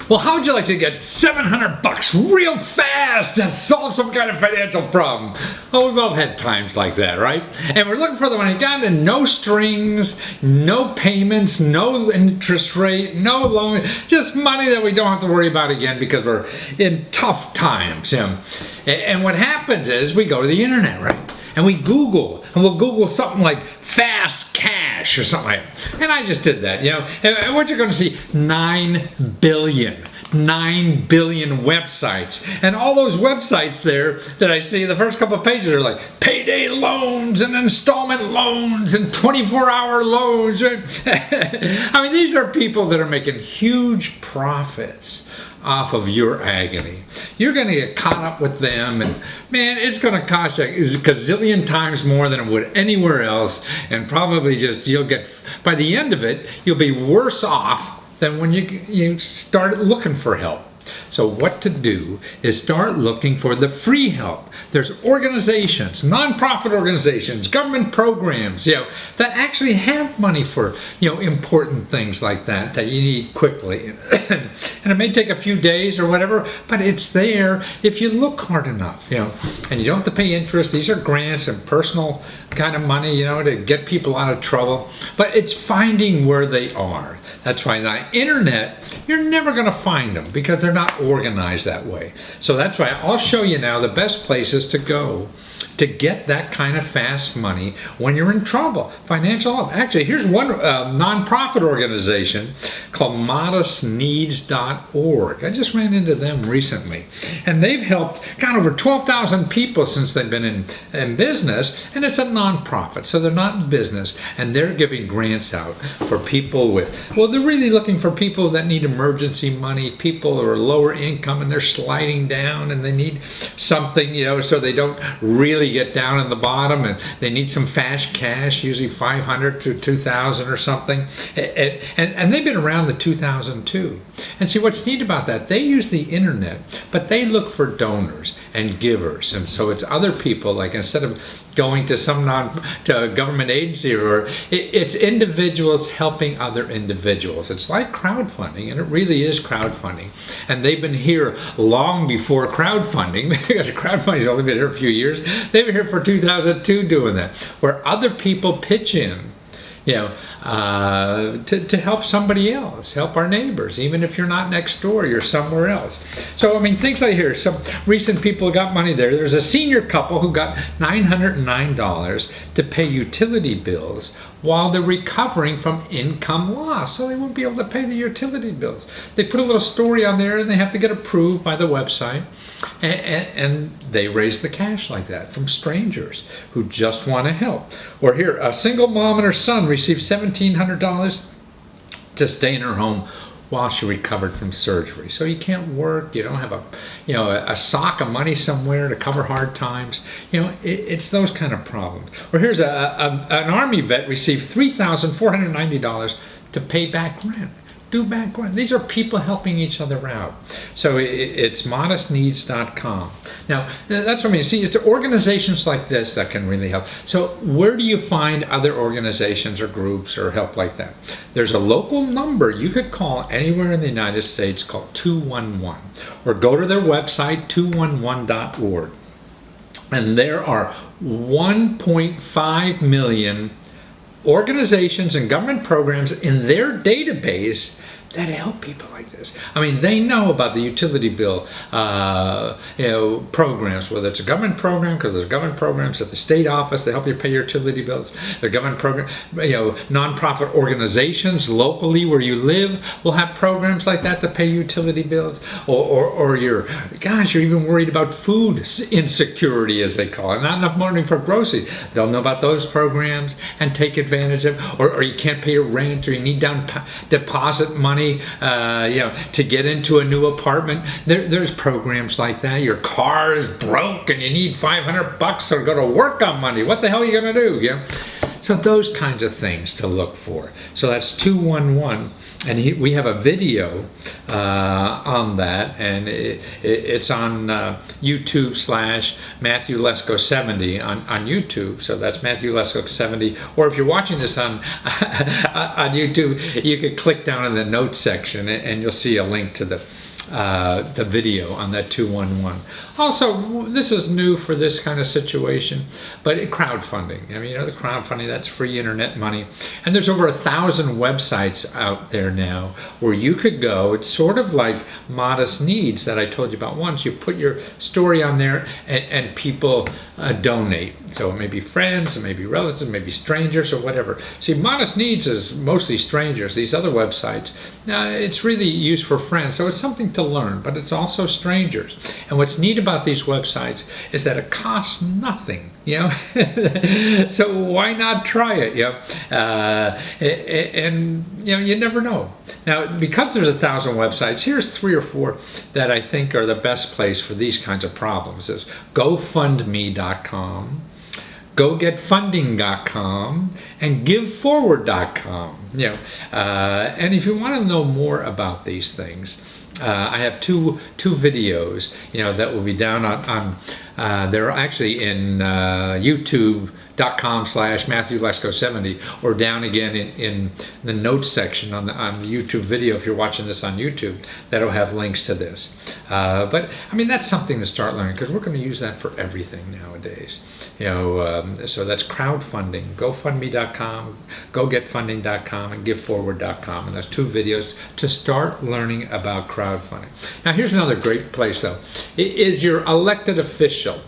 Well, how would you like to get 700 bucks real fast to solve some kind of financial problem? Oh, we've all had times like that, right? And we're looking for the money. Got it, no strings, no payments, no interest rate, no loan, just money that we don't have to worry about again because we're in tough times. And what happens is we go to the internet, right? And we Google, and we'll Google something like fast cash or something like that. And I just did that, And what you're going to see, 9 billion websites. And all those websites there that I see, the first couple of pages are like payday loans and installment loans and 24-hour loans. I mean, these are people that are making huge profits off of your agony. You're going to get caught up with them, and man, it's going to cost you a gazillion times more than it would anywhere else, and probably you'll get, by the end of it, you'll be worse off than when you start looking for help. So what to do is start looking for the free help. There's organizations, nonprofit organizations, government programs, that actually have money for, important things like that you need quickly. And it may take a few days or whatever, but it's there if you look hard enough, and you don't have to pay interest. These are grants and personal kind of money, to get people out of trouble. But it's finding where they are. That's why on the internet, you're never going to find them because they're not organized that way. So that's why I'll show you now the best places to go to get that kind of fast money when you're in trouble. Financial help. Actually, here's one nonprofit organization called modestneeds.org. I just ran into them recently. And they've helped, over 12,000 people since they've been in business. And it's a nonprofit, so they're not in business. And they're giving grants out for people they're really looking for people that need emergency money, people who are lower income and they're sliding down and they need something, so they don't really get down in the bottom, and they need some fast cash, usually 500 to 2,000 or something. And they've been around the 2002. And see, what's neat about that, they use the internet, but they look for donors and givers. And so it's other people, like instead of going to some to a government agency, or it's individuals helping other individuals. It's like crowdfunding, and it really is crowdfunding. And they've been here long before crowdfunding, because crowdfunding's only been here a few years. They've been here for 2002 doing that, where other people pitch in, to help somebody else, help our neighbors, even if you're not next door, you're somewhere else. So, things like here, some recent people got money there. There's a senior couple who got $909 to pay utility bills while they're recovering from income loss, so they won't be able to pay the utility bills. They put a little story on there, and they have to get approved by the website. And they raise the cash like that from strangers who just want to help. Or here, a single mom and her son received $1,700 to stay in her home while she recovered from surgery. So you can't work, you don't have a sock of money somewhere to cover hard times. It's those kind of problems. Or here's an Army vet received $3,490 to pay back rent. Do back rent. These are people helping each other out. So it's modestneeds.com. Now, that's what I mean. See, it's organizations like this that can really help. So where do you find other organizations or groups or help like that? There's a local number you could call anywhere in the United States called 211, or go to their website, 211.org. And there are 1.5 million organizations and government programs in their database that help people like this. They know about the utility bill programs, whether it's a government program, because there's government programs at the state office that help you pay your utility bills. The government program, nonprofit organizations locally where you live will have programs like that to pay utility bills. Or you're even worried about food insecurity, as they call it, not enough money for groceries. They'll know about those programs and take advantage of. Or you can't pay your rent, or you need down deposit money, to get into a new apartment. There's programs like that. Your car is broke and you need $500 to go to work on Monday. What the hell are you going to do? So those kinds of things to look for. So that's 211. And we have a video on that, and it's on YouTube / Matthew Lesko 70 on YouTube. So that's Matthew Lesko 70. Or if you're watching this on YouTube, you could click down in the notes section, and you'll see a link to the the video on that 211. Also, this is new for this kind of situation, but crowdfunding. I mean, the crowdfunding, that's free internet money. And there's over 1,000 websites out there now where you could go. It's sort of like Modest Needs that I told you about once. You put your story on there and people donate. So it may be friends, it may be relatives, it may be strangers or whatever. See, Modest Needs is mostly strangers. These other websites, it's really used for friends. So it's something to learn, but it's also strangers. And what's neat about these websites is that it costs nothing, so why not try it, and you never know. Now, because there's 1,000 websites, here's 3 or 4 that I think are the best place for these kinds of problems. Is GoFundMe.com, GoGetFunding.com, and GiveForward.com. And if you want to know more about these things, I have two videos, that will be down on they're actually in YouTube.com/Matthew Lesko 70, or down again in the notes section on the YouTube video. If you're watching this on YouTube, that'll have links to this. But I mean, that's something to start learning, because we're going to use that for everything nowadays. So that's crowdfunding, GoFundMe.com, GoGetFunding.com, and GiveForward.com, and those 2 videos to start learning about crowdfunding. Now, here's another great place, though. It is your elected official,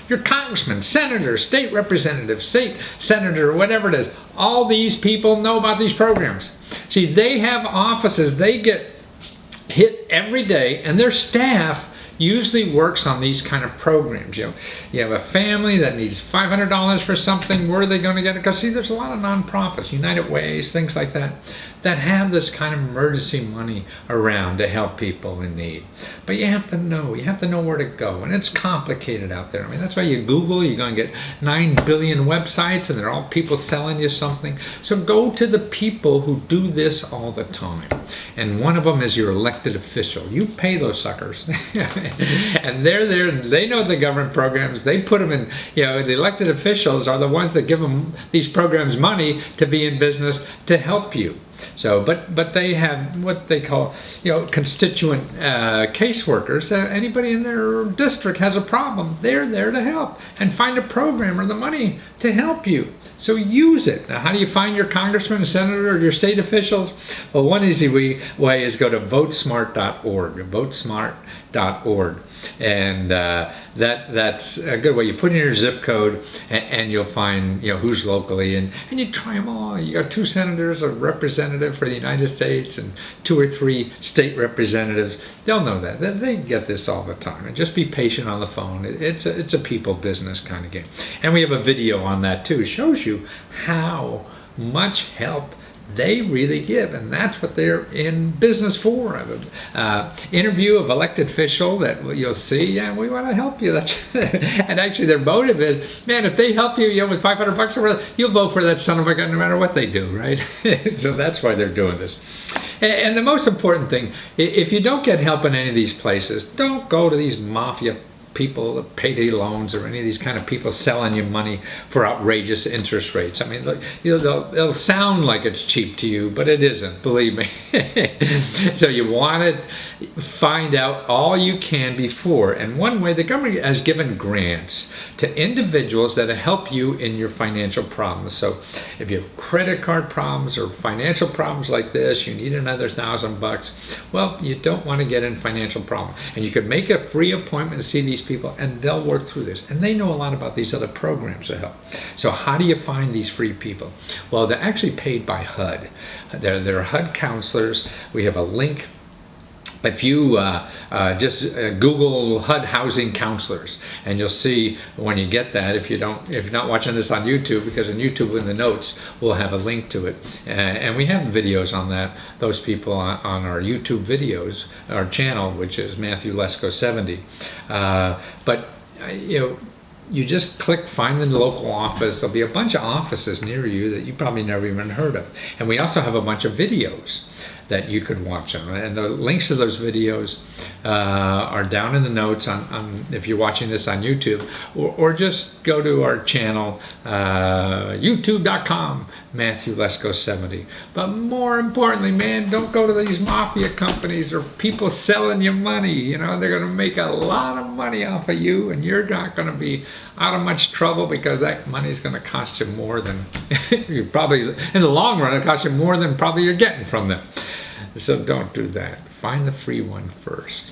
your congressman, senator, state representative, state senator, whatever it is. All these people know about these programs. See, they have offices. They get hit every day, and their staff usually works on these kind of programs. You have a family that needs $500 for something. Where are they going to get it? Because see, there's a lot of nonprofits, United Ways, things like that have this kind of emergency money around to help people in need. But you have to know where to go, and it's complicated out there. I mean, that's why you Google, you're going to get 9 billion websites, and they're all people selling you something. So go to the people who do this all the time, and one of them is your elected official. You pay those suckers, and they're there. They know the government programs. They put them in. The elected officials are the ones that give them these programs money to be in business to help you. So, but they have what they call, constituent caseworkers. Anybody in their district has a problem, they're there to help and find a program or the money to help you. So use it. Now, how do you find your congressman, senator, or your state officials? Well, one easy way is go to votesmart.org, votesmart.org. And that's a good way. You put in your zip code, and you'll find who's locally, and you try them all. You got 2 senators, a representative for the United States, and 2 or 3 state representatives. They'll know that. They get this all the time. And just be patient on the phone. It's a people business kind of game. And we have a video on that too. It shows you how much help they really give, and that's what they're in business for. Interview of elected official that you'll see, we want to help you. And actually their motive is, man, if they help you, with $500 or whatever, you'll vote for that son of a gun no matter what they do, right? So that's why they're doing this. And the most important thing, if you don't get help in any of these places, don't go to these mafia people, payday loans, or any of these kind of people selling you money for outrageous interest rates. I mean, they'll sound like it's cheap to you, but it isn't, believe me. So you want to find out all you can before. And one way, the government has given grants to individuals that help you in your financial problems. So if you have credit card problems or financial problems like this, you need another $1,000, well, you don't want to get in financial problem. And you could make a free appointment to see these people, and they'll work through this. And they know a lot about these other programs to help. So how do you find these free people? Well, they're actually paid by HUD. They're HUD counselors. We have a link. If you just Google HUD housing counselors, and you'll see when you get that. If you're not watching this on YouTube, because in YouTube in the notes we'll have a link to it, and we have videos on those people on our YouTube videos, our channel, which is Matthew Lesko 70. But you just click find the local office. There'll be a bunch of offices near you that you probably never even heard of, and we also have a bunch of videos that you could watch them. And the links to those videos are down in the notes on if you're watching this on YouTube, or just go to our channel, youtube.com Matthew Lesko 70. But more importantly, man, don't go to these mafia companies or people selling you money. You know, they're going to make a lot of money off of you, and you're not going to be out of much trouble because that money is going to cost you more than you probably, in the long run, it'll cost you more than probably you're getting from them. So don't do that. Find the free one first.